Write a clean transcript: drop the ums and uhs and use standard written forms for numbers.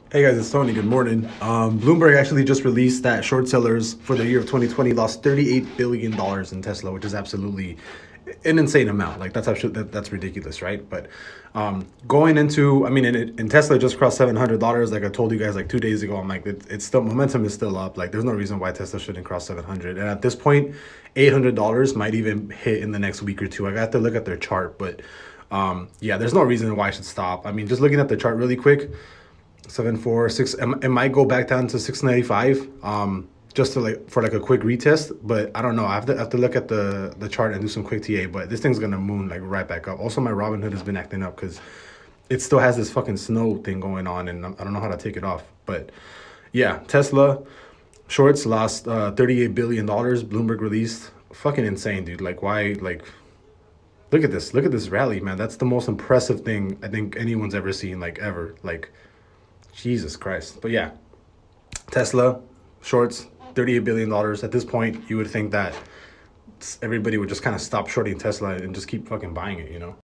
Hey guys, it's Tony. Good morning. Bloomberg actually just released that short sellers for the year of 2020 lost $38 billion in Tesla, which is absolutely an insane amount. Like that's actually that's ridiculous, right? But going into, I mean, and Tesla just crossed $700. Like I told you guys like 2 days ago, I'm like, it's still momentum is still up. Like there's no reason why Tesla shouldn't cross 700. And at this point, $800 might even hit in the next week or two. I got to look at their chart, but yeah, there's no reason why I should stop. I mean, just looking at the chart really quick. 746. It might go back down to 695. Just to like for like a quick retest, but I don't know. I have to look at the chart and do some quick TA. But this thing's gonna moon like right back up. Also, my Robinhood has been acting up because it still has this fucking snow thing going on, and I don't know how to take it off. But yeah, Tesla shorts lost $38 billion. Bloomberg released. Fucking insane, dude. Like why? Like look at this. Look at this rally, man. That's the most impressive thing I think anyone's ever seen, like ever. Like Jesus Christ. But yeah, Tesla shorts $38 billion. At this point, you would think that everybody would just kind of stop shorting Tesla and just keep fucking buying it, you know?